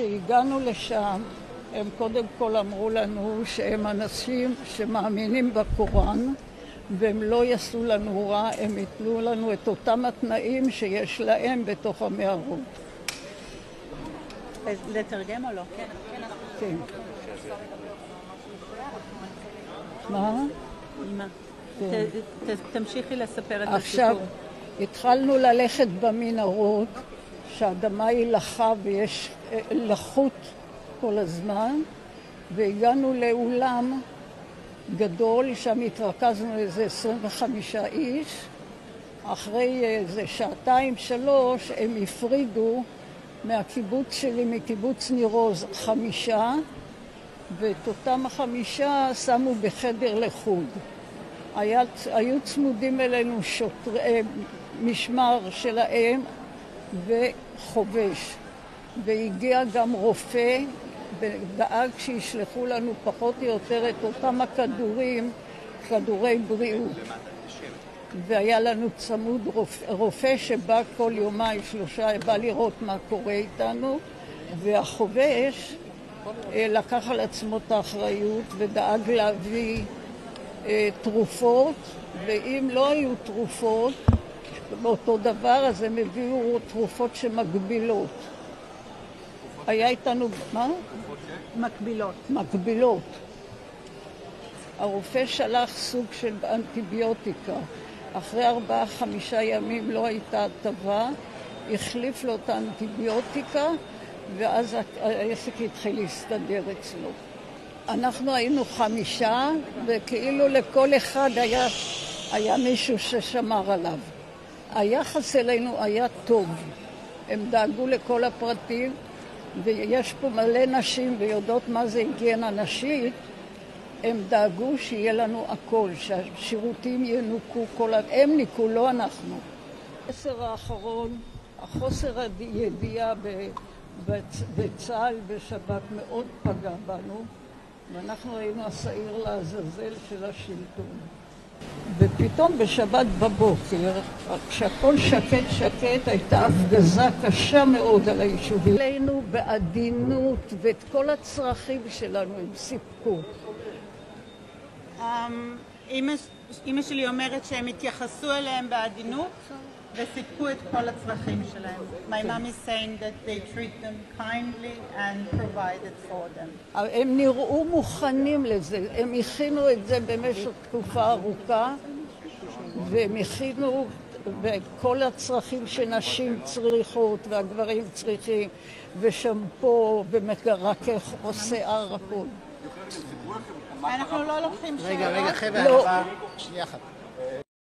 כשהגענו לשם, הם קודם כל אמרו לנו שהם אנשים שמאמינים בקוראן, והם לא יעשו לנו רע, הם ייתנו לנו את אותם התנאים שיש להם בתוך המערות. לתרגם או לא? כן. מה? אמא, תמשיכי לספר את הסיפור. עכשיו, התחלנו ללכת במנהרות, שהאדמה היא לחה ויש לחות כל הזמן, והגענו לאולם גדול, שם התרכזנו איזה 25 איש. אחרי איזה שעתיים, שלוש, הם הפרידו מהקיבוץ שלי, מקיבוץ ניר עוז, 5, ואת אותם 5 שמו בחדר לחוד. היו צמודים אלינו משמר שלהם וחובש, והגיע גם רופא ודאג שישלחו לנו פחות או יותר את אותם הכדורים, כדורי בריאות. והיה לנו צמוד רופא שבא כל יומיים 3, בא לראות מה קורה איתנו, והחובש לקח על עצמו את האחריות ודאג להביא תרופות, ואם לא היו תרופות באותו דבר, אז הם הביאו תרופות שמגבילות. היה איתנו, מה? מקבילות. מקבילות. הרופא שלח סוג של אנטיביוטיקה. אחרי 4-5 ימים לא הייתה הטבה, החליף לו את האנטיביוטיקה, ואז העסק התחיל להסתדר אצלו. אנחנו היינו 5, וכאילו לכל אחד היה מישהו ששמר עליו. היחס אלינו היה טוב. הם דאגו לכל הפרטים, ויש פה מלא נשים ויודעות מה זה היגיינה נשית. הם דאגו שיהיה לנו הכל, שהשירותים ינוקו, הם ניקו, לא אנחנו. בעשר האחרון, החוסר הידיעה בצה"ל בשבת מאוד פגע בנו, ואנחנו היינו השעיר לעזאזל של השלטון. ופתאום בשבת בבוקר, כשהכל שקט, הייתה הפגזה קשה מאוד על היישובים. עלינו בעדינות, ואת כל הצרכים שלנו הם סיפקו. אמא שלי אומרת שהם התייחסו אליהם בעדינות וסיפקו את כל הצרכים שלהם. My mom is saying that they treat them kindly and provided for them. הם נראו מוכנים לזה, הם הכינו את זה במשך תקופה ארוכה, והם הכינו כל הצרכים שנשים צריכות והגברים צריכים, ושמפו ומרכך שיער, הכל. אנחנו לא לוקחים שאלות. רגע, חבר'ה, שנייה אחת.